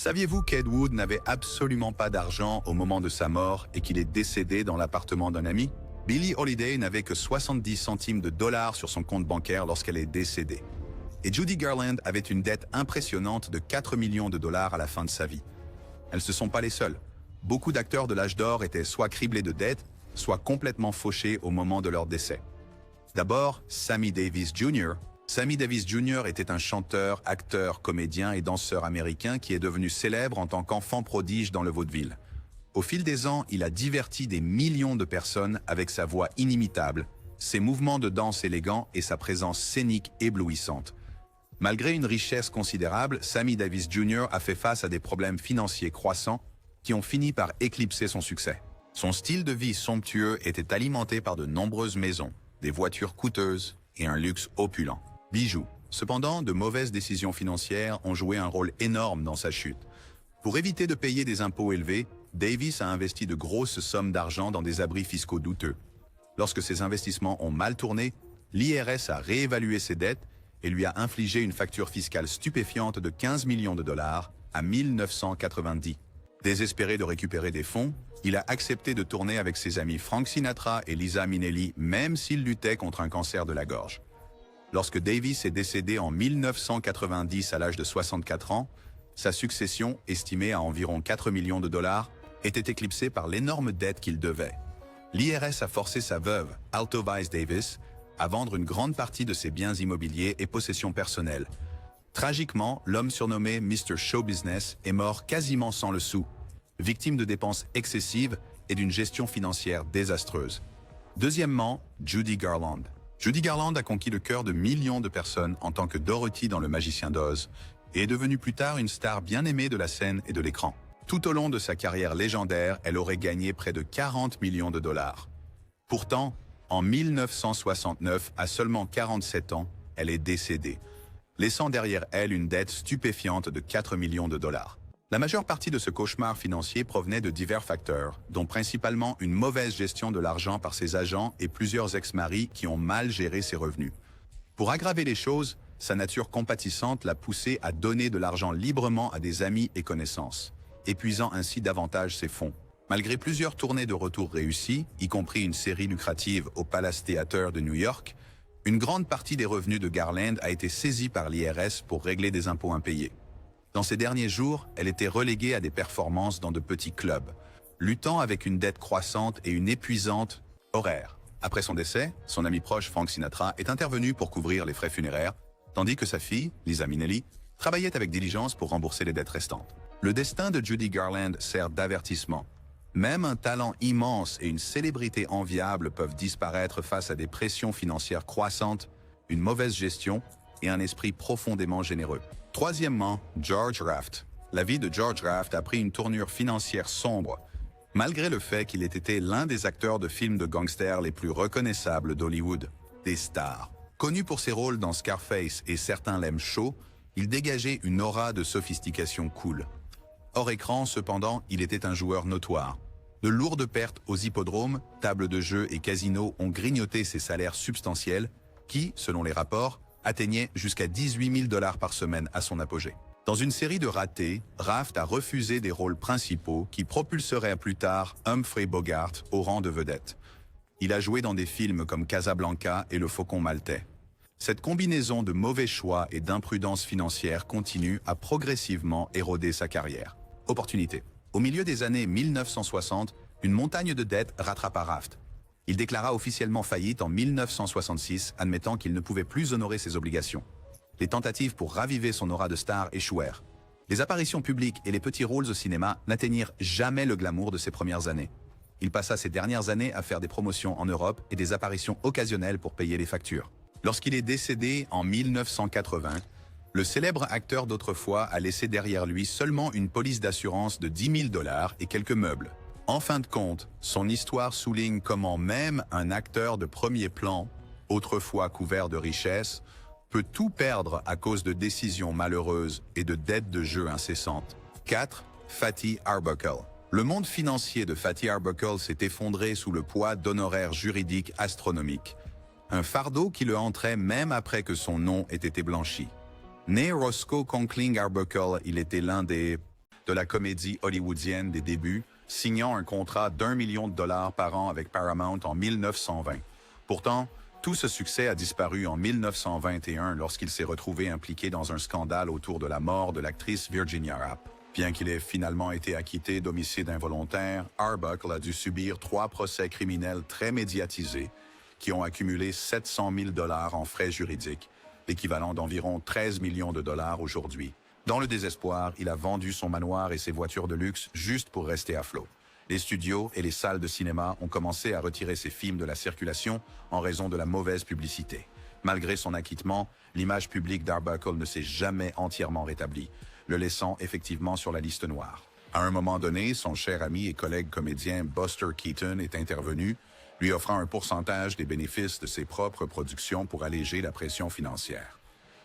Saviez-vous qu'Ed Wood n'avait absolument pas d'argent au moment de sa mort et qu'il est décédé dans l'appartement d'un ami? Billie Holiday n'avait que 70 centimes de dollars sur son compte bancaire lorsqu'elle est décédée. Et Judy Garland avait une dette impressionnante de 4 millions de dollars à la fin de sa vie. Elles ne sont pas les seules. Beaucoup d'acteurs de l'âge d'or étaient soit criblés de dettes, soit complètement fauchés au moment de leur décès. D'abord, Sammy Davis Jr. Sammy Davis Jr. était un chanteur, acteur, comédien et danseur américain qui est devenu célèbre en tant qu'enfant prodige dans le vaudeville. Au fil des ans, il a diverti des millions de personnes avec sa voix inimitable, ses mouvements de danse élégants et sa présence scénique éblouissante. Malgré une richesse considérable, Sammy Davis Jr. a fait face à des problèmes financiers croissants qui ont fini par éclipser son succès. Son style de vie somptueux était alimenté par de nombreuses maisons, des voitures coûteuses et un luxe opulent. Bijoux. Cependant, de mauvaises décisions financières ont joué un rôle énorme dans sa chute. Pour éviter de payer des impôts élevés, Davis a investi de grosses sommes d'argent dans des abris fiscaux douteux. Lorsque ces investissements ont mal tourné, l'IRS a réévalué ses dettes et lui a infligé une facture fiscale stupéfiante de 15 millions de dollars à 1990. Désespéré de récupérer des fonds, il a accepté de tourner avec ses amis Frank Sinatra et Liza Minnelli, même s'il luttait contre un cancer de la gorge. Lorsque Davis est décédé en 1990 à l'âge de 64 ans, sa succession, estimée à environ 4 millions de dollars, était éclipsée par l'énorme dette qu'il devait. L'IRS a forcé sa veuve, Alto Weiss Davis, à vendre une grande partie de ses biens immobiliers et possessions personnelles. Tragiquement, l'homme surnommé Mr. Show Business est mort quasiment sans le sou, victime de dépenses excessives et d'une gestion financière désastreuse. Deuxièmement, Judy Garland. Judy Garland a conquis le cœur de millions de personnes en tant que Dorothy dans Le Magicien d'Oz et est devenue plus tard une star bien aimée de la scène et de l'écran. Tout au long de sa carrière légendaire, elle aurait gagné près de 40 millions de dollars. Pourtant, en 1969, à seulement 47 ans, elle est décédée, laissant derrière elle une dette stupéfiante de 4 millions de dollars. La majeure partie de ce cauchemar financier provenait de divers facteurs, dont principalement une mauvaise gestion de l'argent par ses agents et plusieurs ex-maris qui ont mal géré ses revenus. Pour aggraver les choses, sa nature compatissante l'a poussé à donner de l'argent librement à des amis et connaissances, épuisant ainsi davantage ses fonds. Malgré plusieurs tournées de retour réussies, y compris une série lucrative au Palace Theater de New York, une grande partie des revenus de Garland a été saisie par l'IRS pour régler des impôts impayés. Dans ses derniers jours, elle était reléguée à des performances dans de petits clubs, luttant avec une dette croissante et une épuisante horaire. Après son décès, son ami proche Frank Sinatra est intervenu pour couvrir les frais funéraires, tandis que sa fille, Liza Minnelli, travaillait avec diligence pour rembourser les dettes restantes. Le destin de Judy Garland sert d'avertissement. Même un talent immense et une célébrité enviable peuvent disparaître face à des pressions financières croissantes, une mauvaise gestion et un esprit profondément généreux. Troisièmement, George Raft. La vie de George Raft a pris une tournure financière sombre, malgré le fait qu'il ait été l'un des acteurs de films de gangsters les plus reconnaissables d'Hollywood, des stars. Connu pour ses rôles dans Scarface et Certains l'aiment chaud, il dégageait une aura de sophistication cool. Hors écran, cependant, il était un joueur notoire. De lourdes pertes aux hippodromes, tables de jeux et casinos ont grignoté ses salaires substantiels qui, selon les rapports, atteignaient jusqu'à 18 000 dollars par semaine à son apogée. Dans une série de ratés, Raft a refusé des rôles principaux qui propulseraient plus tard Humphrey Bogart au rang de vedette. Il a joué dans des films comme Casablanca et Le Faucon Maltais. Cette combinaison de mauvais choix et d'imprudence financière continue à progressivement éroder sa carrière. Opportunité. Au milieu des années 1960, une montagne de dettes rattrapa Raft. Il déclara officiellement faillite en 1966, admettant qu'il ne pouvait plus honorer ses obligations. Les tentatives pour raviver son aura de star échouèrent. Les apparitions publiques et les petits rôles au cinéma n'atteignirent jamais le glamour de ses premières années. Il passa ses dernières années à faire des promotions en Europe et des apparitions occasionnelles pour payer les factures. Lorsqu'il est décédé en 1980, le célèbre acteur d'autrefois a laissé derrière lui seulement une police d'assurance de 10 000 dollars et quelques meubles. En fin de compte, son histoire souligne comment même un acteur de premier plan, autrefois couvert de richesses, peut tout perdre à cause de décisions malheureuses et de dettes de jeu incessantes. 4. Fatty Arbuckle. Le monde financier de Fatty Arbuckle s'est effondré sous le poids d'honoraires juridiques astronomiques. Un fardeau qui le hantrait même après que son nom ait été blanchi. Né Roscoe Conkling Arbuckle, il était l'un des de la comédie hollywoodienne des débuts, signant un contrat d'1 million de dollars par an avec Paramount en 1920. Pourtant, tout ce succès a disparu en 1921 lorsqu'il s'est retrouvé impliqué dans un scandale autour de la mort de l'actrice Virginia Rappe. Bien qu'il ait finalement été acquitté d'homicide involontaire, Arbuckle a dû subir 3 procès criminels très médiatisés qui ont accumulé 700 000 dollars en frais juridiques, l'équivalent d'environ 13 millions de dollars aujourd'hui. Dans le désespoir, il a vendu son manoir et ses voitures de luxe juste pour rester à flot. Les studios et les salles de cinéma ont commencé à retirer ses films de la circulation en raison de la mauvaise publicité. Malgré son acquittement, l'image publique d'Arbuckle ne s'est jamais entièrement rétablie, le laissant effectivement sur la liste noire. À un moment donné, son cher ami et collègue comédien Buster Keaton est intervenu, lui offrant un pourcentage des bénéfices de ses propres productions pour alléger la pression financière.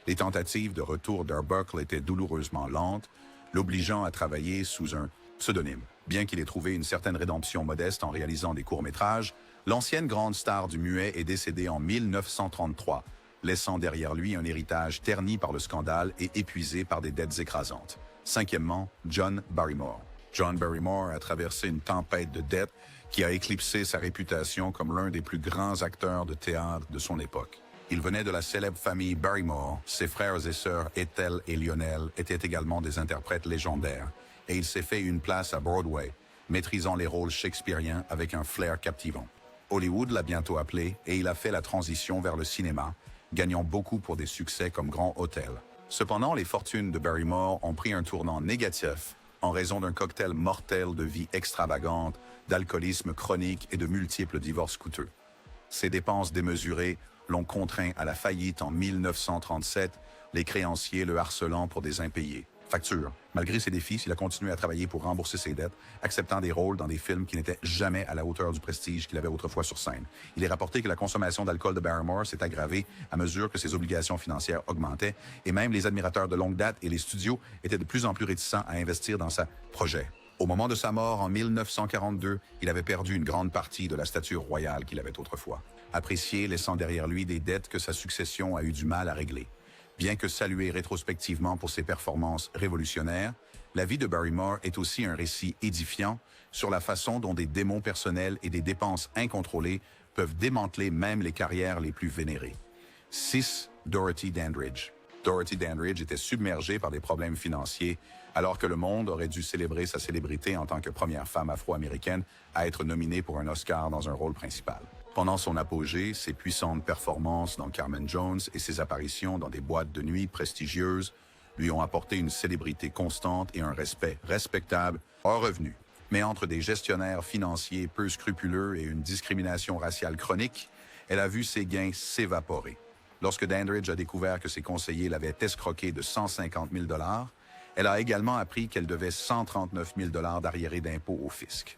Les tentatives de retour d'Arbuckle étaient douloureusement lentes, l'obligeant à travailler sous un pseudonyme. Bien qu'il ait trouvé une certaine rédemption modeste en réalisant des courts-métrages, l'ancienne grande star du muet est décédée en 1933, laissant derrière lui un héritage terni par le scandale et épuisé par des dettes écrasantes. Cinquièmement, John Barrymore. John Barrymore a traversé une tempête de dettes qui a éclipsé sa réputation comme l'un des plus grands acteurs de théâtre de son époque. Il venait de la célèbre famille Barrymore, ses frères et sœurs Ethel et Lionel étaient également des interprètes légendaires, et il s'est fait une place à Broadway, maîtrisant les rôles shakespeariens avec un flair captivant. Hollywood l'a bientôt appelé et il a fait la transition vers le cinéma, gagnant beaucoup pour des succès comme Grand Hôtel. Cependant, les fortunes de Barrymore ont pris un tournant négatif en raison d'un cocktail mortel de vie extravagante, d'alcoolisme chronique et de multiples divorces coûteux. Ses dépenses démesurées l'ont contraint à la faillite en 1937, les créanciers le harcelant pour des impayés. Facture. Malgré ses défis, il a continué à travailler pour rembourser ses dettes, acceptant des rôles dans des films qui n'étaient jamais à la hauteur du prestige qu'il avait autrefois sur scène. Il est rapporté que la consommation d'alcool de Barrymore s'est aggravée à mesure que ses obligations financières augmentaient, et même les admirateurs de longue date et les studios étaient de plus en plus réticents à investir dans sa projet. Au moment de sa mort en 1942, il avait perdu une grande partie de la stature royale qu'il avait autrefois, apprécié, laissant derrière lui des dettes que sa succession a eu du mal à régler. Bien que salué rétrospectivement pour ses performances révolutionnaires, la vie de Barrymore est aussi un récit édifiant sur la façon dont des démons personnels et des dépenses incontrôlées peuvent démanteler même les carrières les plus vénérées. 6. Dorothy Dandridge. Dorothy Dandridge était submergée par des problèmes financiers, alors que le monde aurait dû célébrer sa célébrité en tant que première femme afro-américaine à être nominée pour un Oscar dans un rôle principal. Pendant son apogée, ses puissantes performances dans Carmen Jones et ses apparitions dans des boîtes de nuit prestigieuses lui ont apporté une célébrité constante et un respect respectable hors revenu. Mais entre des gestionnaires financiers peu scrupuleux et une discrimination raciale chronique, elle a vu ses gains s'évaporer. Lorsque Dandridge a découvert que ses conseillers l'avaient escroqué de 150 000 $, elle a également appris qu'elle devait 139 000 $ d'arriérés d'impôts au fisc.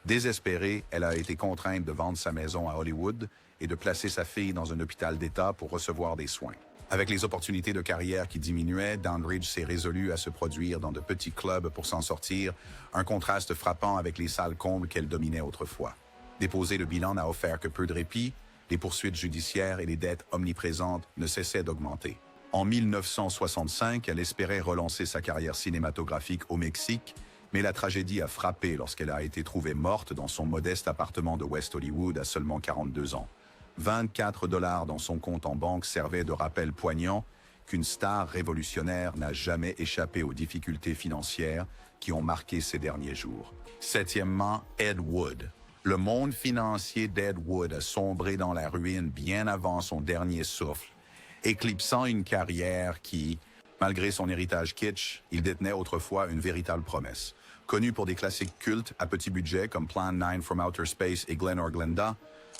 Désespérée, elle a été contrainte de vendre sa maison à Hollywood et de placer sa fille dans un hôpital d'État pour recevoir des soins. Avec les opportunités de carrière qui diminuaient, Dandridge s'est résolue à se produire dans de petits clubs pour s'en sortir, un contraste frappant avec les salles combles qu'elle dominait autrefois. Déposer le bilan n'a offert que peu de répit, les poursuites judiciaires et les dettes omniprésentes ne cessaient d'augmenter. En 1965, elle espérait relancer sa carrière cinématographique au Mexique, mais la tragédie a frappé lorsqu'elle a été trouvée morte dans son modeste appartement de West Hollywood à seulement 42 ans. 24 $ dans son compte en banque servaient de rappel poignant qu'une star révolutionnaire n'a jamais échappé aux difficultés financières qui ont marqué ses derniers jours. Septièmement, Ed Wood. Le monde financier d'Ed Wood a sombré dans la ruine bien avant son dernier souffle, éclipsant une carrière qui, malgré son héritage kitsch, il détenait autrefois une véritable promesse. Connu pour des classiques cultes à petit budget comme Plan 9 from Outer Space et Glen or Glenda,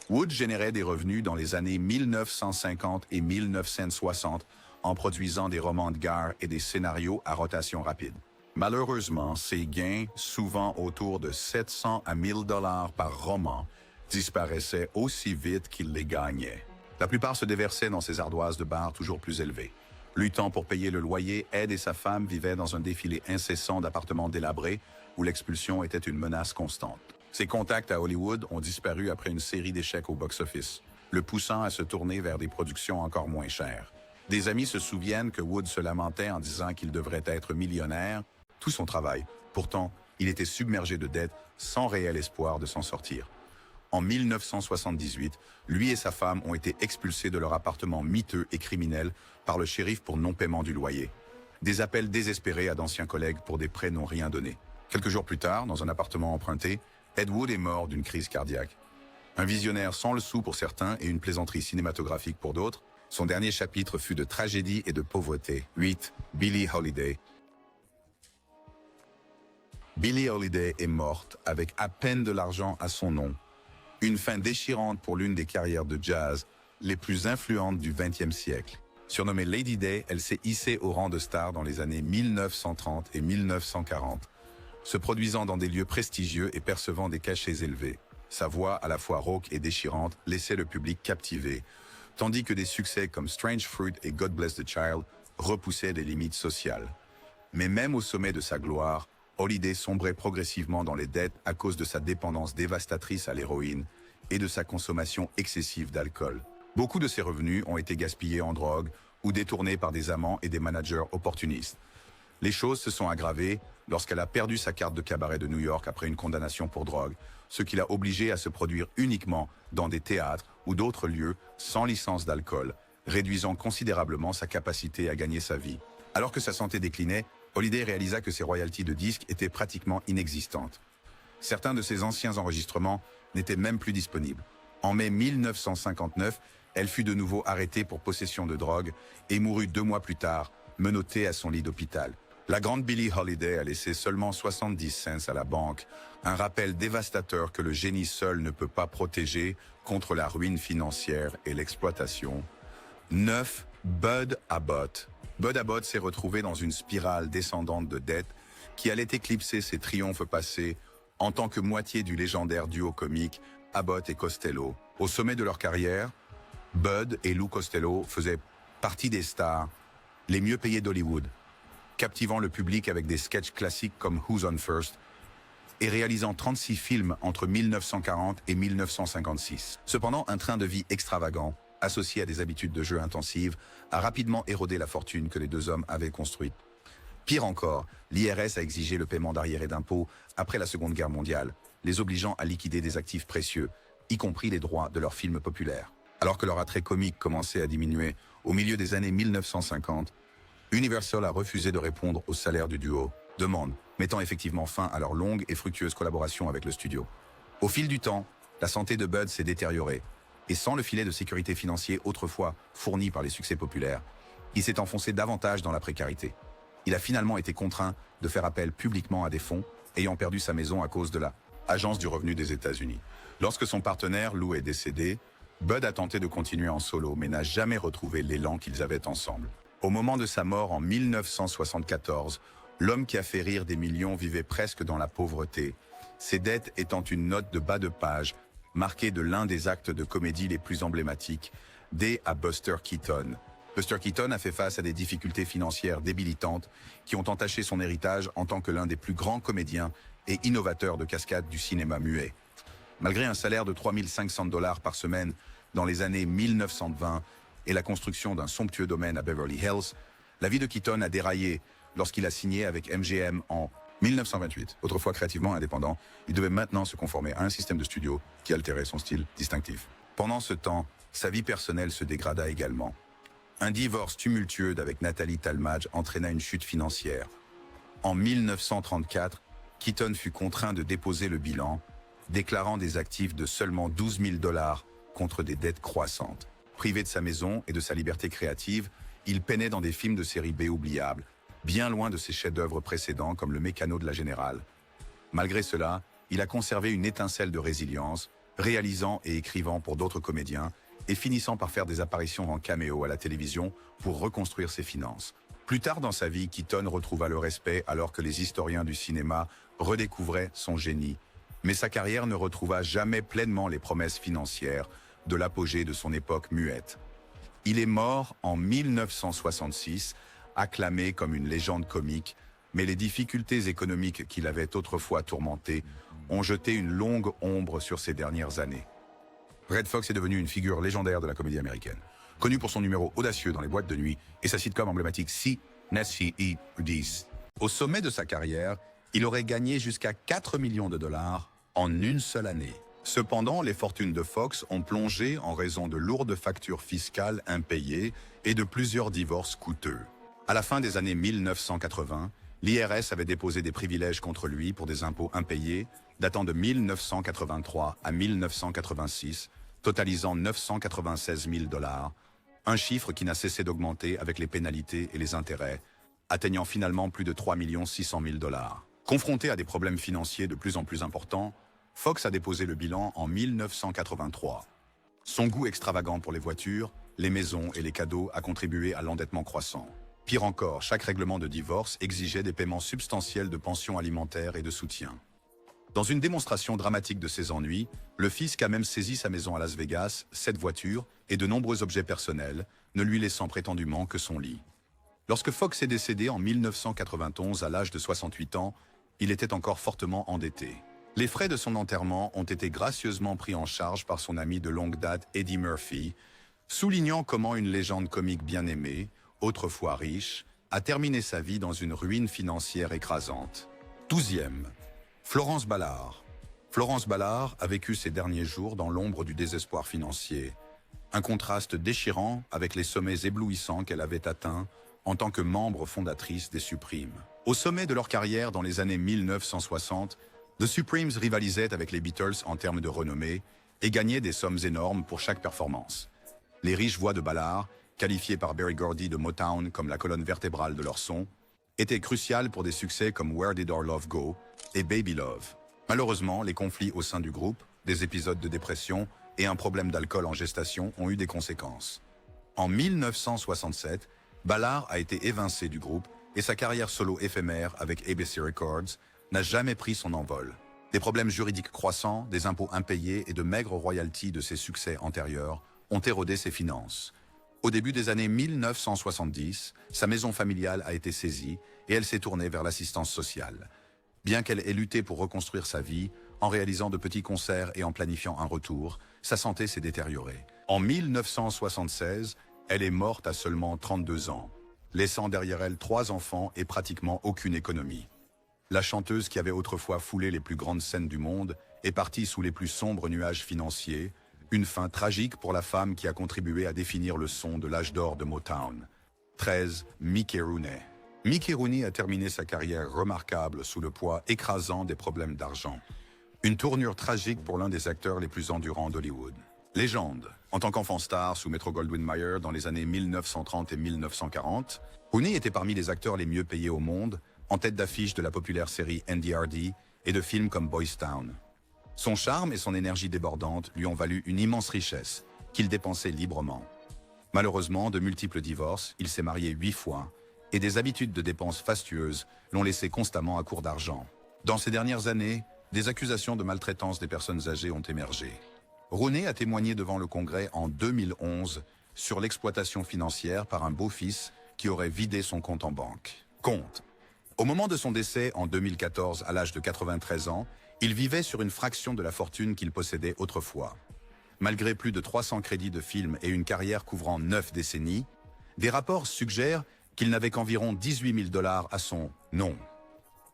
Wood générait des revenus dans les années 1950 et 1960 en produisant des romans de guerre et des scénarios à rotation rapide. Malheureusement, ses gains, souvent autour de 700 à 1000 $ par roman, disparaissaient aussi vite qu'il les gagnait. La plupart se déversaient dans ses ardoises de bar toujours plus élevées. Luttant pour payer le loyer, Ed et sa femme vivaient dans un défilé incessant d'appartements délabrés où l'expulsion était une menace constante. Ses contacts à Hollywood ont disparu après une série d'échecs au box-office, le poussant à se tourner vers des productions encore moins chères. Des amis se souviennent que Wood se lamentait en disant qu'il devrait être millionnaire, tout son travail. Pourtant, il était submergé de dettes sans réel espoir de s'en sortir. En 1978, lui et sa femme ont été expulsés de leur appartement miteux et criminel par le shérif pour non-paiement du loyer. Des appels désespérés à d'anciens collègues pour des prêts n'ont rien donné. Quelques jours plus tard, dans un appartement emprunté, Ed Wood est mort d'une crise cardiaque. Un visionnaire sans le sou pour certains et une plaisanterie cinématographique pour d'autres, son dernier chapitre fut de tragédie et de pauvreté. 8. Billie Holiday. Billie Holiday est morte avec à peine de l'argent à son nom. Une fin déchirante pour l'une des carrières de jazz les plus influentes du XXe siècle. Surnommée Lady Day, elle s'est hissée au rang de star dans les années 1930 et 1940, se produisant dans des lieux prestigieux et percevant des cachets élevés. Sa voix, à la fois rauque et déchirante, laissait le public captivé, tandis que des succès comme Strange Fruit et God Bless the Child repoussaient des limites sociales. Mais même au sommet de sa gloire, Holiday sombrait progressivement dans les dettes à cause de sa dépendance dévastatrice à l'héroïne et de sa consommation excessive d'alcool. Beaucoup de ses revenus ont été gaspillés en drogue ou détournés par des amants et des managers opportunistes. Les choses se sont aggravées lorsqu'elle a perdu sa carte de cabaret de New York après une condamnation pour drogue, ce qui l'a obligée à se produire uniquement dans des théâtres ou d'autres lieux sans licence d'alcool, réduisant considérablement sa capacité à gagner sa vie. Alors que sa santé déclinait, Holiday réalisa que ses royalties de disques étaient pratiquement inexistantes. Certains de ses anciens enregistrements n'étaient même plus disponibles. En mai 1959, elle fut de nouveau arrêtée pour possession de drogue et mourut 2 mois plus tard, menottée à son lit d'hôpital. La grande Billie Holiday a laissé seulement 70 cents à la banque, un rappel dévastateur que le génie seul ne peut pas protéger contre la ruine financière et l'exploitation. 9. Bud Abbott. Bud Abbott s'est retrouvé dans une spirale descendante de dettes qui allait éclipser ses triomphes passés en tant que moitié du légendaire duo comique Abbott et Costello. Au sommet de leur carrière, Bud et Lou Costello faisaient partie des stars les mieux payées d'Hollywood, captivant le public avec des sketchs classiques comme Who's on First et réalisant 36 films entre 1940 et 1956. Cependant, un train de vie extravagant, associé à des habitudes de jeu intensives, a rapidement érodé la fortune que les deux hommes avaient construite. Pire encore, l'IRS a exigé le paiement d'arriérés d'impôts après la Seconde Guerre mondiale, les obligeant à liquider des actifs précieux, y compris les droits de leurs films populaires. Alors que leur attrait comique commençait à diminuer au milieu des années 1950, Universal a refusé de répondre au salaire du duo, demande mettant effectivement fin à leur longue et fructueuse collaboration avec le studio. Au fil du temps, la santé de Bud s'est détériorée, et sans le filet de sécurité financier autrefois fourni par les succès populaires, il s'est enfoncé davantage dans la précarité. Il a finalement été contraint de faire appel publiquement à des fonds, ayant perdu sa maison à cause de la Agence du revenu des États-Unis. Lorsque son partenaire, Lou, est décédé, Bud a tenté de continuer en solo, mais n'a jamais retrouvé l'élan qu'ils avaient ensemble. Au moment de sa mort en 1974, l'homme qui a fait rire des millions vivait presque dans la pauvreté, ses dettes étant une note de bas de page, marquée de l'un des actes de comédie les plus emblématiques, dès à Buster Keaton. Buster Keaton a fait face à des difficultés financières débilitantes qui ont entaché son héritage en tant que l'un des plus grands comédiens et innovateurs de cascade du cinéma muet. Malgré un salaire de $3 500 par semaine dans les années 1920 et la construction d'un somptueux domaine à Beverly Hills, la vie de Keaton a déraillé lorsqu'il a signé avec MGM en 1928. Autrefois créativement indépendant, il devait maintenant se conformer à un système de studio qui altérait son style distinctif. Pendant ce temps, sa vie personnelle se dégrada également. Un divorce tumultueux avec Nathalie Talmadge entraîna une chute financière. En 1934, Keaton fut contraint de déposer le bilan, déclarant des actifs de seulement $12 000 contre des dettes croissantes. Privé de sa maison et de sa liberté créative, il peinait dans des films de série B oubliables, bien loin de ses chefs-d'œuvre précédents comme Le Mécano de la Générale. Malgré cela, il a conservé une étincelle de résilience, réalisant et écrivant pour d'autres comédiens, et finissant par faire des apparitions en caméo à la télévision pour reconstruire ses finances. Plus tard dans sa vie, Keaton retrouva le respect alors que les historiens du cinéma redécouvraient son génie. Mais sa carrière ne retrouva jamais pleinement les promesses financières de l'apogée de son époque muette. Il est mort en 1966, acclamé comme une légende comique, mais les difficultés économiques qui l'avaient autrefois tourmenté ont jeté une longue ombre sur ses dernières années. Red Fox est devenu une figure légendaire de la comédie américaine, connu pour son numéro audacieux dans les boîtes de nuit et sa sitcom emblématique Si Nessie E. 10. Au sommet de sa carrière, il aurait gagné jusqu'à 4 millions de dollars en une seule année. Cependant, les fortunes de Fox ont plongé en raison de lourdes factures fiscales impayées et de plusieurs divorces coûteux. À la fin des années 1980, l'IRS avait déposé des privilèges contre lui pour des impôts impayés datant de 1983 à 1986, totalisant 996 000 dollars, un chiffre qui n'a cessé d'augmenter avec les pénalités et les intérêts, atteignant finalement plus de 3 600 000 dollars. Confronté à des problèmes financiers de plus en plus importants, Fox a déposé le bilan en 1983. Son goût extravagant pour les voitures, les maisons et les cadeaux a contribué à l'endettement croissant. Pire encore, chaque règlement de divorce exigeait des paiements substantiels de pensions alimentaires et de soutien. Dans une démonstration dramatique de ses ennuis, le fisc a même saisi sa maison à Las Vegas, 7 voitures et de nombreux objets personnels, ne lui laissant prétendument que son lit. Lorsque Fox est décédé en 1991 à l'âge de 68 ans, il était encore fortement endetté. Les frais de son enterrement ont été gracieusement pris en charge par son ami de longue date Eddie Murphy, soulignant comment une légende comique bien aimée, autrefois riche, a terminé sa vie dans une ruine financière écrasante. 12e. Florence Ballard. Florence Ballard a vécu ses derniers jours dans l'ombre du désespoir financier. Un contraste déchirant avec les sommets éblouissants qu'elle avait atteints en tant que membre fondatrice des Supremes. Au sommet de leur carrière dans les années 1960, The Supremes rivalisaient avec les Beatles en termes de renommée et gagnaient des sommes énormes pour chaque performance. Les riches voix de Ballard, qualifiées par Berry Gordy de Motown comme la colonne vertébrale de leur son, étaient cruciales pour des succès comme Where Did Our Love Go et Baby Love. Malheureusement, les conflits au sein du groupe, des épisodes de dépression et un problème d'alcool en gestation ont eu des conséquences. En 1967, Ballard a été évincé du groupe et sa carrière solo éphémère avec ABC Records n'a jamais pris son envol. Des problèmes juridiques croissants, des impôts impayés et de maigres royalties de ses succès antérieurs ont érodé ses finances. Au début des années 1970, sa maison familiale a été saisie et elle s'est tournée vers l'assistance sociale. Bien qu'elle ait lutté pour reconstruire sa vie, en réalisant de petits concerts et en planifiant un retour, sa santé s'est détériorée. En 1976, elle est morte à seulement 32 ans, laissant derrière elle 3 enfants et pratiquement aucune économie. La chanteuse qui avait autrefois foulé les plus grandes scènes du monde est partie sous les plus sombres nuages financiers, une fin tragique pour la femme qui a contribué à définir le son de l'âge d'or de Motown. 13. Mickey Rooney. Mickey Rooney a terminé sa carrière remarquable sous le poids écrasant des problèmes d'argent. Une tournure tragique pour l'un des acteurs les plus endurants d'Hollywood. Légende. En tant qu'enfant star sous Metro-Goldwyn-Mayer dans les années 1930 et 1940, Rooney était parmi les acteurs les mieux payés au monde, en tête d'affiche de la populaire série NDRD et de films comme Boys Town. Son charme et son énergie débordante lui ont valu une immense richesse, qu'il dépensait librement. Malheureusement, de multiples divorces, il s'est marié 8 fois, et des habitudes de dépenses fastueuses l'ont laissé constamment à court d'argent. Dans ces dernières années, des accusations de maltraitance des personnes âgées ont émergé. Rooney a témoigné devant le Congrès en 2011 sur l'exploitation financière par un beau-fils qui aurait vidé son compte en banque. Au moment de son décès en 2014, à l'âge de 93 ans, il vivait sur une fraction de la fortune qu'il possédait autrefois. Malgré plus de 300 crédits de films et une carrière couvrant 9 décennies, des rapports suggèrent qu'il n'avait qu'environ 18 000 dollars à son nom.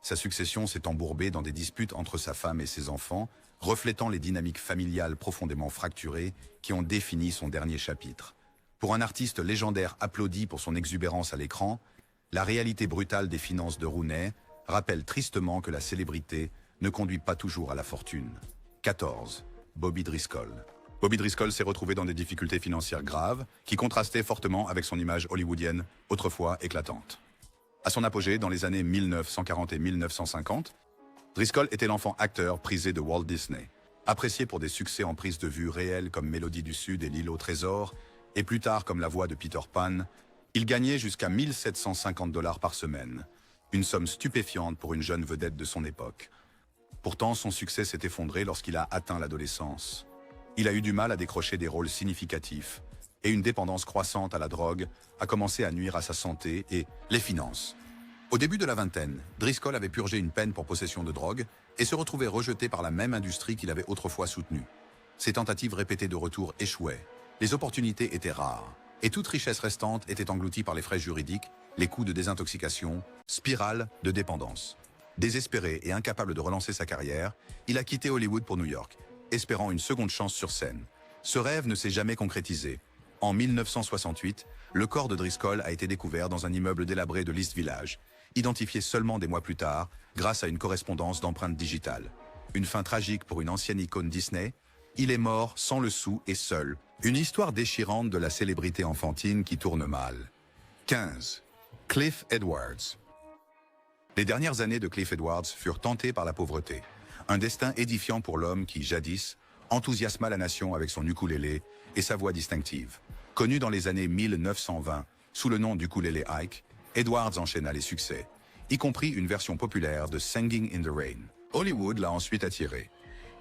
Sa succession s'est embourbée dans des disputes entre sa femme et ses enfants, reflétant les dynamiques familiales profondément fracturées qui ont défini son dernier chapitre. Pour un artiste légendaire applaudi pour son exubérance à l'écran, la réalité brutale des finances de Rooney rappelle tristement que la célébrité ne conduit pas toujours à la fortune. 14. Bobby Driscoll. Bobby Driscoll s'est retrouvé dans des difficultés financières graves qui contrastaient fortement avec son image hollywoodienne, autrefois éclatante. À son apogée, dans les années 1940 et 1950, Driscoll était l'enfant acteur prisé de Walt Disney. Apprécié pour des succès en prise de vue réelle comme Mélodie du Sud et L'île au trésor, et plus tard comme la voix de Peter Pan, il gagnait jusqu'à 1 750 dollars par semaine, une somme stupéfiante pour une jeune vedette de son époque. Pourtant, son succès s'est effondré lorsqu'il a atteint l'adolescence. Il a eu du mal à décrocher des rôles significatifs, et une dépendance croissante à la drogue a commencé à nuire à sa santé et les finances. Au début de la vingtaine, Driscoll avait purgé une peine pour possession de drogue et se retrouvait rejeté par la même industrie qu'il avait autrefois soutenue. Ses tentatives répétées de retour échouaient, les opportunités étaient rares, et toute richesse restante était engloutie par les frais juridiques, les coups de désintoxication, spirale de dépendance. Désespéré et incapable de relancer sa carrière, il a quitté Hollywood pour New York, espérant une seconde chance sur scène. Ce rêve ne s'est jamais concrétisé. En 1968, le corps de Driscoll a été découvert dans un immeuble délabré de l'East Village, identifié seulement des mois plus tard grâce à une correspondance d'empreintes digitales. Une fin tragique pour une ancienne icône Disney, il est mort sans le sou et seul. Une histoire déchirante de la célébrité enfantine qui tourne mal. 15. Cliff Edwards. Les dernières années de Cliff Edwards furent tentées par la pauvreté. Un destin édifiant pour l'homme qui, jadis, enthousiasma la nation avec son ukulélé et sa voix distinctive. Connu dans les années 1920 sous le nom d'ukulélé Ike, Edwards enchaîna les succès, y compris une version populaire de Singing in the Rain. Hollywood l'a ensuite attiré,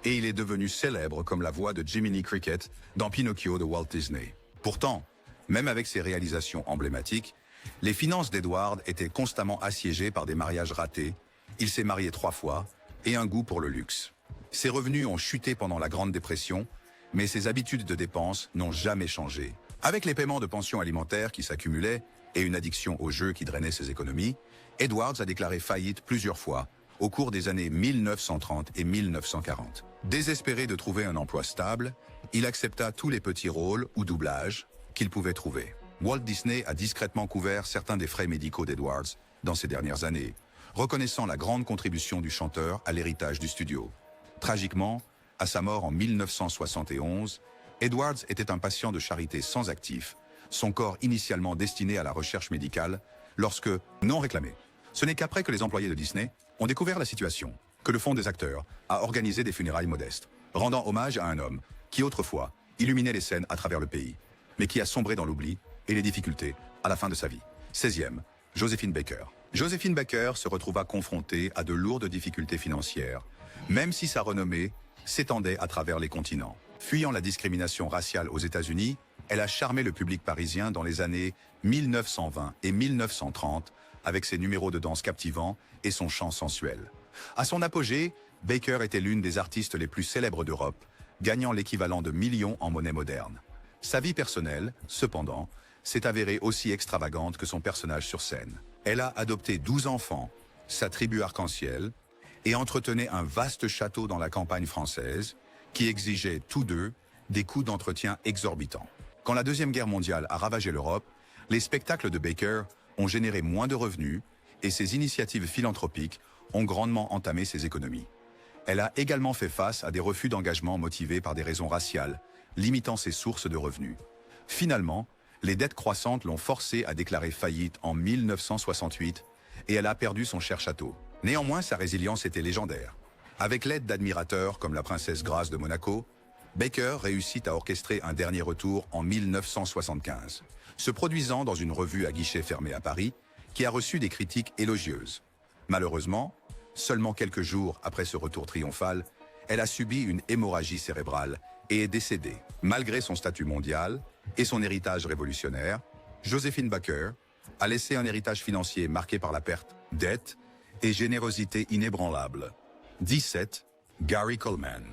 et il est devenu célèbre comme la voix de Jiminy Cricket dans Pinocchio de Walt Disney. Pourtant, même avec ses réalisations emblématiques, les finances d'Edward étaient constamment assiégées par des mariages ratés, il s'est marié 3 fois, et un goût pour le luxe. Ses revenus ont chuté pendant la Grande Dépression, mais ses habitudes de dépenses n'ont jamais changé. Avec les paiements de pensions alimentaires qui s'accumulaient et une addiction au jeu qui drainait ses économies, Edwards a déclaré faillite plusieurs fois au cours des années 1930 et 1940. Désespéré de trouver un emploi stable, il accepta tous les petits rôles ou doublages qu'il pouvait trouver. Walt Disney a discrètement couvert certains des frais médicaux d'Edwards dans ces dernières années, reconnaissant la grande contribution du chanteur à l'héritage du studio. Tragiquement, à sa mort en 1971, Edwards était un patient de charité sans actif, son corps initialement destiné à la recherche médicale, lorsque, non réclamé. Ce n'est qu'après que les employés de Disney ont découvert la situation, que le Fonds des acteurs a organisé des funérailles modestes, rendant hommage à un homme qui autrefois illuminait les scènes à travers le pays, mais qui a sombré dans l'oubli et les difficultés à la fin de sa vie. 16e, Josephine Baker. Josephine Baker se retrouva confrontée à de lourdes difficultés financières, même si sa renommée s'étendait à travers les continents. Fuyant la discrimination raciale aux États-Unis, elle a charmé le public parisien dans les années 1920 et 1930 avec ses numéros de danse captivants et son chant sensuel. À son apogée, Baker était l'une des artistes les plus célèbres d'Europe, gagnant l'équivalent de millions en monnaie moderne. Sa vie personnelle, cependant, s'est avérée aussi extravagante que son personnage sur scène. Elle a adopté 12 enfants, sa tribu arc-en-ciel, et entretenait un vaste château dans la campagne française, qui exigeait tous deux des coûts d'entretien exorbitants. Quand la Deuxième Guerre mondiale a ravagé l'Europe, les spectacles de Baker ont généré moins de revenus et ses initiatives philanthropiques ont grandement entamé ses économies. Elle a également fait face à des refus d'engagement motivés par des raisons raciales, limitant ses sources de revenus. Finalement, les dettes croissantes l'ont forcée à déclarer faillite en 1968 et elle a perdu son cher château. Néanmoins, sa résilience était légendaire. Avec l'aide d'admirateurs comme la princesse Grace de Monaco, Baker réussit à orchestrer un dernier retour en 1975, se produisant dans une revue à guichet fermé à Paris, qui a reçu des critiques élogieuses. Malheureusement, seulement quelques jours après ce retour triomphal, elle a subi une hémorragie cérébrale et est décédée. Malgré son statut mondial et son héritage révolutionnaire, Josephine Baker a laissé un héritage financier marqué par la perte, dette et générosité inébranlable. 17. Gary Coleman.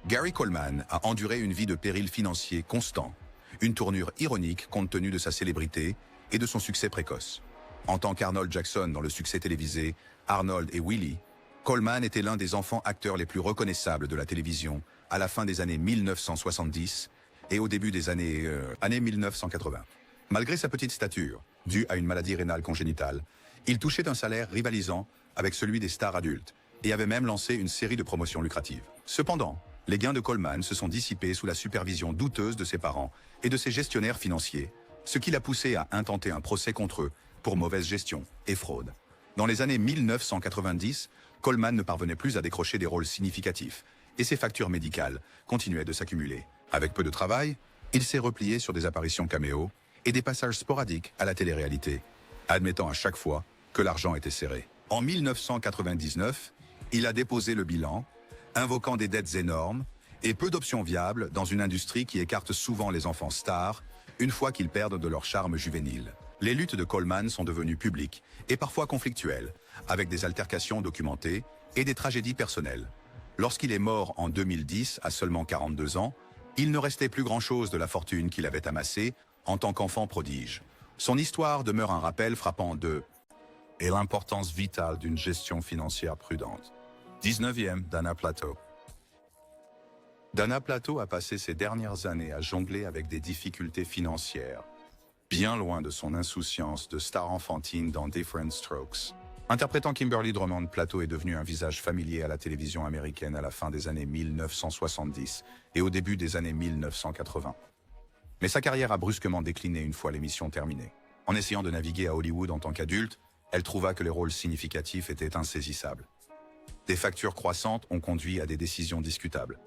Gary Coleman a enduré une vie de péril financier constant, une tournure ironique compte tenu de sa célébrité et de son succès précoce. En tant qu'Arnold Jackson dans le succès télévisé Arnold et Willie, Coleman était l'un des enfants acteurs les plus reconnaissables de la télévision à la fin des années 1970 et au début des années 1980. Malgré sa petite stature, due à une maladie rénale congénitale, il touchait un salaire rivalisant avec celui des stars adultes et avait même lancé une série de promotions lucratives. Cependant, les gains de Coleman se sont dissipés sous la supervision douteuse de ses parents et de ses gestionnaires financiers, ce qui l'a poussé à intenter un procès contre eux pour mauvaise gestion et fraude. Dans les années 1990, Coleman ne parvenait plus à décrocher des rôles significatifs et ses factures médicales continuaient de s'accumuler. Avec peu de travail, il s'est replié sur des apparitions caméo et des passages sporadiques à la télé-réalité, admettant à chaque fois que l'argent était serré. En 1999, il a déposé le bilan, invoquant des dettes énormes et peu d'options viables dans une industrie qui écarte souvent les enfants stars une fois qu'ils perdent de leur charme juvénile. Les luttes de Coleman sont devenues publiques et parfois conflictuelles, avec des altercations documentées et des tragédies personnelles. Lorsqu'il est mort en 2010 à seulement 42 ans, il ne restait plus grand-chose de la fortune qu'il avait amassée en tant qu'enfant prodige. Son histoire demeure un rappel frappant et l'importance vitale d'une gestion financière prudente. 19e, Dana Plato. Dana Plato a passé ses dernières années à jongler avec des difficultés financières, bien loin de son insouciance de star enfantine dans Diff'rent Strokes. Interprétant Kimberly Drummond, Plato est devenu un visage familier à la télévision américaine à la fin des années 1970 et au début des années 1980. Mais sa carrière a brusquement décliné une fois l'émission terminée. En essayant de naviguer à Hollywood en tant qu'adulte, elle trouva que les rôles significatifs étaient insaisissables. Des factures croissantes ont conduit à des décisions discutables.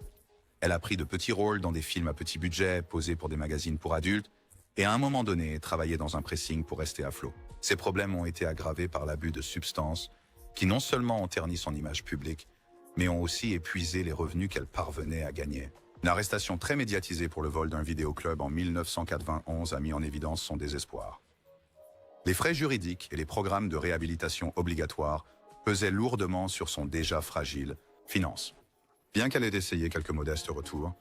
Elle a pris de petits rôles dans des films à petit budget, posés pour des magazines pour adultes, et à un moment donné, travaillé dans un pressing pour rester à flot. Ces problèmes ont été aggravés par l'abus de substances, qui non seulement ont terni son image publique, mais ont aussi épuisé les revenus qu'elle parvenait à gagner. Une arrestation très médiatisée pour le vol d'un vidéoclub en 1991 a mis en évidence son désespoir. Les frais juridiques et les programmes de réhabilitation obligatoires pesaient lourdement sur son déjà fragile finance. Bien qu'elle ait essayé quelques modestes retours,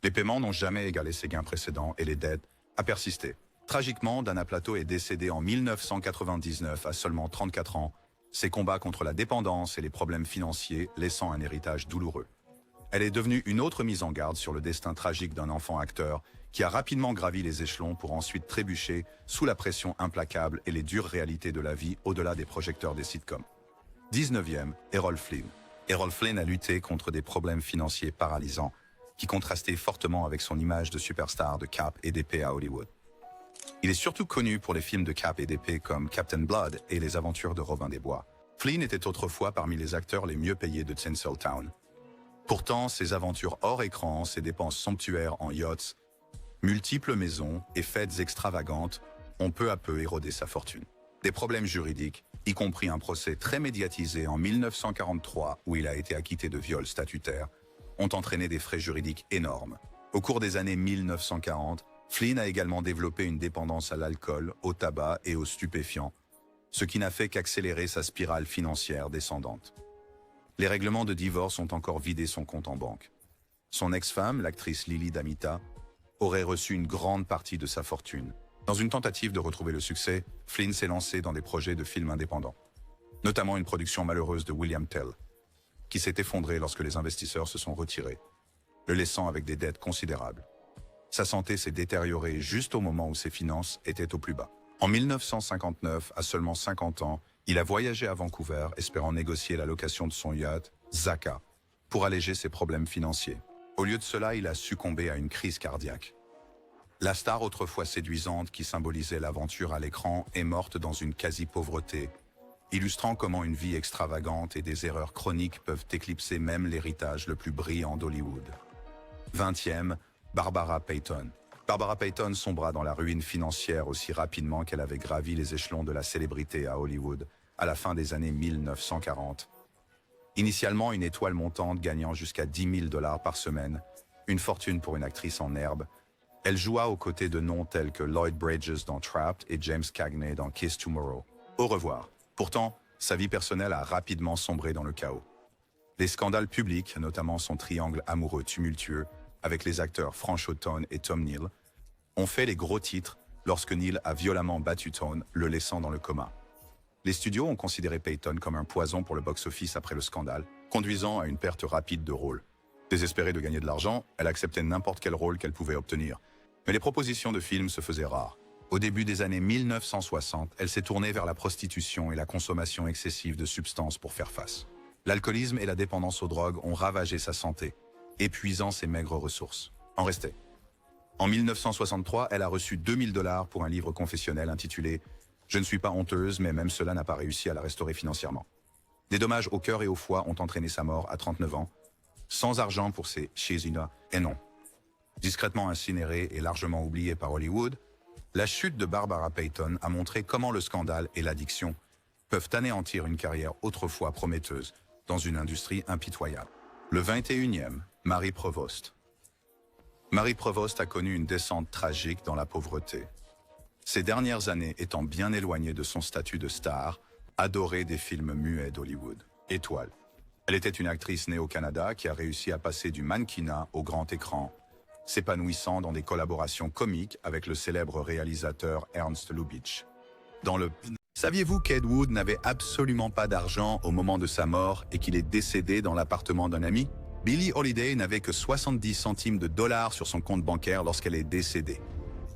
les paiements n'ont jamais égalé ses gains précédents et les dettes a persisté. Tragiquement, Dana Plato est décédée en 1999 à seulement 34 ans, ses combats contre la dépendance et les problèmes financiers laissant un héritage douloureux. Elle est devenue une autre mise en garde sur le destin tragique d'un enfant acteur qui a rapidement gravi les échelons pour ensuite trébucher sous la pression implacable et les dures réalités de la vie au-delà des projecteurs des sitcoms. 19e, Errol Flynn. Errol Flynn a lutté contre des problèmes financiers paralysants qui contrastaient fortement avec son image de superstar de cape et d'épée à Hollywood. Il est surtout connu pour les films de cape et d'épée comme Captain Blood et Les Aventures de Robin des Bois. Flynn était autrefois parmi les acteurs les mieux payés de Tinseltown. Pourtant, ses aventures hors écran, ses dépenses somptuaires en yachts, multiples maisons et fêtes extravagantes ont peu à peu érodé sa fortune. Des problèmes juridiques, y compris un procès très médiatisé en 1943 où il a été acquitté de viol statutaire, ont entraîné des frais juridiques énormes. Au cours des années 1940, Flynn a également développé une dépendance à l'alcool, au tabac et aux stupéfiants, ce qui n'a fait qu'accélérer sa spirale financière descendante. Les règlements de divorce ont encore vidé son compte en banque. Son ex-femme, l'actrice Lily Damita, aurait reçu une grande partie de sa fortune. Dans une tentative de retrouver le succès, Flynn s'est lancé dans des projets de films indépendants, notamment une production malheureuse de William Tell, qui s'est effondrée lorsque les investisseurs se sont retirés, le laissant avec des dettes considérables. Sa santé s'est détériorée juste au moment où ses finances étaient au plus bas. En 1959, à seulement 50 ans, il a voyagé à Vancouver espérant négocier la location de son yacht, Zaka, pour alléger ses problèmes financiers. Au lieu de cela, il a succombé à une crise cardiaque. La star autrefois séduisante qui symbolisait l'aventure à l'écran est morte dans une quasi-pauvreté, illustrant comment une vie extravagante et des erreurs chroniques peuvent éclipser même l'héritage le plus brillant d'Hollywood. 20e, Barbara Payton. Barbara Payton sombra dans la ruine financière aussi rapidement qu'elle avait gravi les échelons de la célébrité à Hollywood à la fin des années 1940. Initialement une étoile montante gagnant jusqu'à $10 000 par semaine, une fortune pour une actrice en herbe, elle joua aux côtés de noms tels que Lloyd Bridges dans Trapped et James Cagney dans Kiss Tomorrow. Au revoir. Pourtant, sa vie personnelle a rapidement sombré dans le chaos. Les scandales publics, notamment son triangle amoureux tumultueux avec les acteurs Franchot Tone et Tom Neal, ont fait les gros titres lorsque Neal a violemment battu Tone, le laissant dans le coma. Les studios ont considéré Payton comme un poison pour le box-office après le scandale, conduisant à une perte rapide de rôle. Désespérée de gagner de l'argent, elle acceptait n'importe quel rôle qu'elle pouvait obtenir. Mais les propositions de films se faisaient rares. Au début des années 1960, elle s'est tournée vers la prostitution et la consommation excessive de substances pour faire face. L'alcoolisme et la dépendance aux drogues ont ravagé sa santé, épuisant ses maigres ressources. En restait. En 1963, elle a reçu $2000 pour un livre confessionnel intitulé « Je ne suis pas honteuse, mais même cela n'a pas réussi à la restaurer financièrement ». Des dommages au cœur et au foie ont entraîné sa mort à 39 ans, sans argent pour ses « Shizina » et non. Discrètement incinérée et largement oubliée par Hollywood, la chute de Barbara Payton a montré comment le scandale et l'addiction peuvent anéantir une carrière autrefois prometteuse dans une industrie impitoyable. Le 21e, Marie Provost. Marie Provost a connu une descente tragique dans la pauvreté. Ces dernières années étant bien éloignée de son statut de star, adorée des films muets d'Hollywood. Étoile. Elle était une actrice née au Canada qui a réussi à passer du mannequinat au grand écran, s'épanouissant dans des collaborations comiques avec le célèbre réalisateur Ernst Lubitsch. Saviez-vous qu'Ed Wood n'avait absolument pas d'argent au moment de sa mort et qu'il est décédé dans l'appartement d'un ami? Billie Holiday n'avait que 70 centimes de dollars sur son compte bancaire lorsqu'elle est décédée.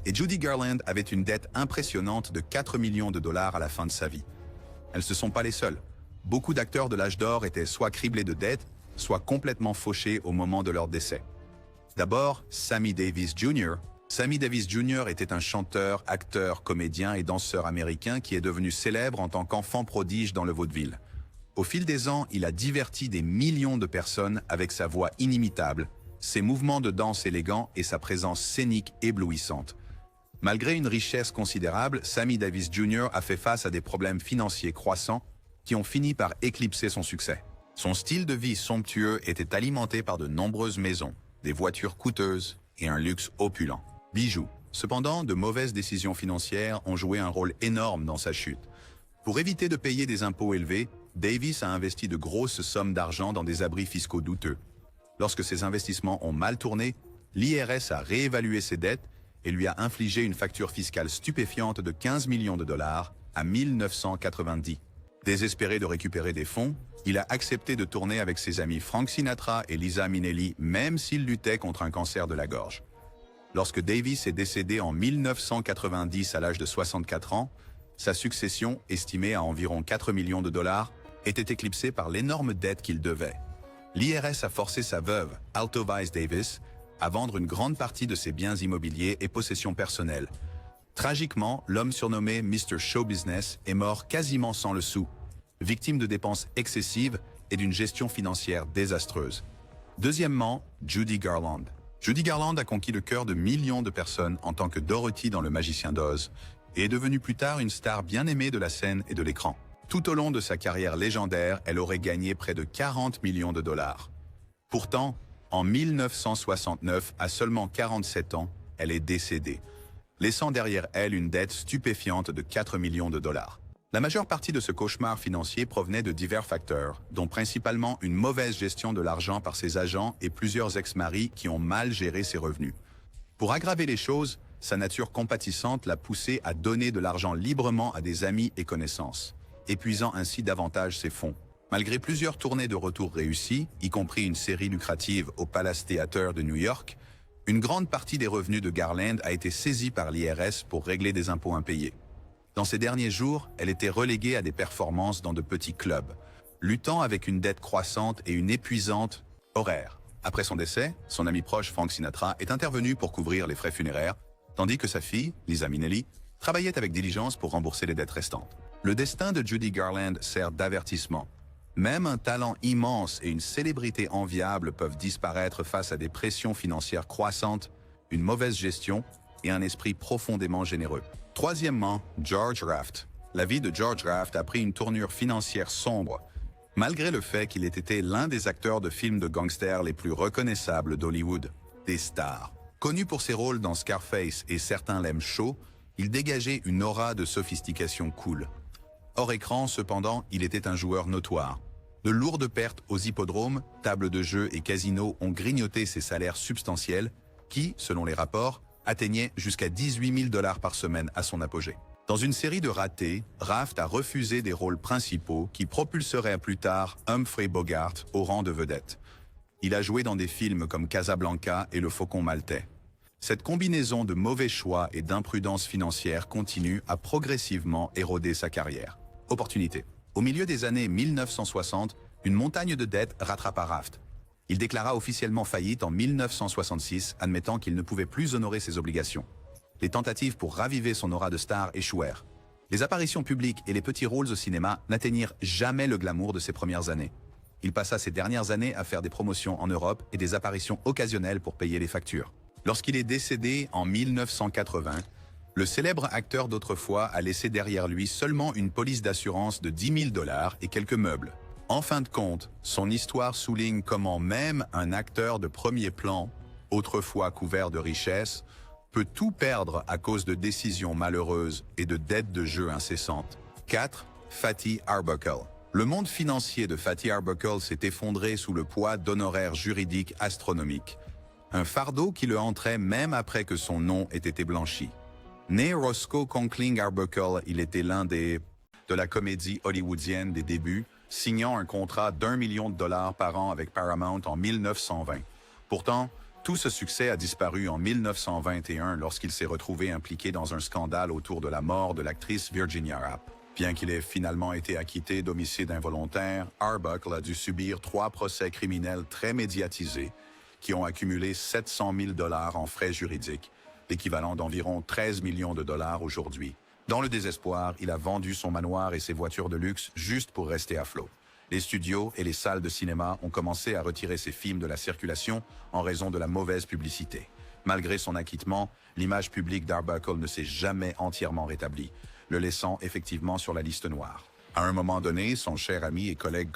Et Judy Garland avait une dette impressionnante de 4 millions de dollars à la fin de sa vie. Elles ne sont pas les seules. Beaucoup d'acteurs de l'âge d'or étaient soit criblés de dettes, soit complètement fauchés au moment de leur décès. D'abord, Sammy Davis Jr. Sammy Davis Jr. était un chanteur, acteur, comédien et danseur américain qui est devenu célèbre en tant qu'enfant prodige dans le vaudeville. Au fil des ans, il a diverti des millions de personnes avec sa voix inimitable, ses mouvements de danse élégants et sa présence scénique éblouissante. Malgré une richesse considérable, Sammy Davis Jr. a fait face à des problèmes financiers croissants qui ont fini par éclipser son succès. Son style de vie somptueux était alimenté par de nombreuses maisons, des voitures coûteuses et un luxe opulent. Bijoux. Cependant, de mauvaises décisions financières ont joué un rôle énorme dans sa chute. Pour éviter de payer des impôts élevés, Davis a investi de grosses sommes d'argent dans des abris fiscaux douteux. Lorsque ces investissements ont mal tourné, l'IRS a réévalué ses dettes et lui a infligé une facture fiscale stupéfiante de 15 millions de dollars à 1990. Désespéré de récupérer des fonds, il a accepté de tourner avec ses amis Frank Sinatra et Liza Minnelli, même s'il luttait contre un cancer de la gorge. Lorsque Davis est décédé en 1990 à l'âge de 64 ans, sa succession, estimée à environ 4 millions de dollars, était éclipsée par l'énorme dette qu'il devait. L'IRS a forcé sa veuve, Alto Weiss Davis, à vendre une grande partie de ses biens immobiliers et possessions personnelles. Tragiquement, l'homme surnommé Mr. Show Business est mort quasiment sans le sou, victime de dépenses excessives et d'une gestion financière désastreuse. Deuxièmement, Judy Garland. Judy Garland a conquis le cœur de millions de personnes en tant que Dorothy dans Le Magicien d'Oz et est devenue plus tard une star bien aimée de la scène et de l'écran. Tout au long de sa carrière légendaire, elle aurait gagné près de 40 millions de dollars. Pourtant, en 1969, à seulement 47 ans, elle est décédée, laissant derrière elle une dette stupéfiante de 4 millions de dollars. La majeure partie de ce cauchemar financier provenait de divers facteurs, dont principalement une mauvaise gestion de l'argent par ses agents et plusieurs ex-maris qui ont mal géré ses revenus. Pour aggraver les choses, sa nature compatissante l'a poussé à donner de l'argent librement à des amis et connaissances, épuisant ainsi davantage ses fonds. Malgré plusieurs tournées de retour réussies, y compris une série lucrative au Palace Theatre de New York, une grande partie des revenus de Garland a été saisie par l'IRS pour régler des impôts impayés. Dans ses derniers jours, elle était reléguée à des performances dans de petits clubs, luttant avec une dette croissante et une épuisante horaire. Après son décès, son ami proche Frank Sinatra est intervenu pour couvrir les frais funéraires, tandis que sa fille, Liza Minnelli, travaillait avec diligence pour rembourser les dettes restantes. Le destin de Judy Garland sert d'avertissement. Même un talent immense et une célébrité enviable peuvent disparaître face à des pressions financières croissantes, une mauvaise gestion et un esprit profondément généreux. Troisièmement, George Raft. La vie de George Raft a pris une tournure financière sombre, malgré le fait qu'il ait été l'un des acteurs de films de gangsters les plus reconnaissables d'Hollywood. Des stars. Connu pour ses rôles dans Scarface et Certains l'aiment chaud, il dégageait une aura de sophistication cool. Hors écran, cependant, il était un joueur notoire. De lourdes pertes aux hippodromes, tables de jeux et casinos ont grignoté ses salaires substantiels qui, selon les rapports, atteignaient jusqu'à 18 000 dollars par semaine à son apogée. Dans une série de ratés, Raft a refusé des rôles principaux qui propulseraient plus tard Humphrey Bogart au rang de vedette. Il a joué dans des films comme Casablanca et Le Faucon Maltais. Cette combinaison de mauvais choix et d'imprudence financière continue à progressivement éroder sa carrière. Opportunité. Au milieu des années 1960, une montagne de dettes rattrapa Raft. Il déclara officiellement faillite en 1966, admettant qu'il ne pouvait plus honorer ses obligations. Les tentatives pour raviver son aura de star échouèrent. Les apparitions publiques et les petits rôles au cinéma n'atteignirent jamais le glamour de ses premières années. Il passa ses dernières années à faire des promotions en Europe et des apparitions occasionnelles pour payer les factures. Lorsqu'il est décédé en 1980, le célèbre acteur d'autrefois a laissé derrière lui seulement une police d'assurance de 10 000 dollars et quelques meubles. En fin de compte, son histoire souligne comment même un acteur de premier plan, autrefois couvert de richesses, peut tout perdre à cause de décisions malheureuses et de dettes de jeu incessantes. 4. Fatty Arbuckle. Le monde financier de Fatty Arbuckle s'est effondré sous le poids d'honoraires juridiques astronomiques. Un fardeau qui le hanterait même après que son nom ait été blanchi. Né Roscoe Conkling Arbuckle, il était l'un de la comédie hollywoodienne des débuts, signant un contrat d'1 million de dollars par an avec Paramount en 1920. Pourtant, tout ce succès a disparu en 1921 lorsqu'il s'est retrouvé impliqué dans un scandale autour de la mort de l'actrice Virginia Rappe. Bien qu'il ait finalement été acquitté d'homicide involontaire, Arbuckle a dû subir 3 procès criminels très médiatisés qui ont accumulé 700 000 dollars en frais juridiques, l'équivalent d'environ 13 millions de dollars aujourd'hui. Dans le désespoir, il a vendu son manoir et ses voitures de luxe juste pour rester à flot. Les studios et les salles de cinéma ont commencé à retirer ses films de la circulation en raison de la mauvaise publicité. Malgré son acquittement, l'image publique d'Arbuckle ne s'est jamais entièrement rétablie, le laissant effectivement sur la liste noire. À un moment donné, son cher ami et collègue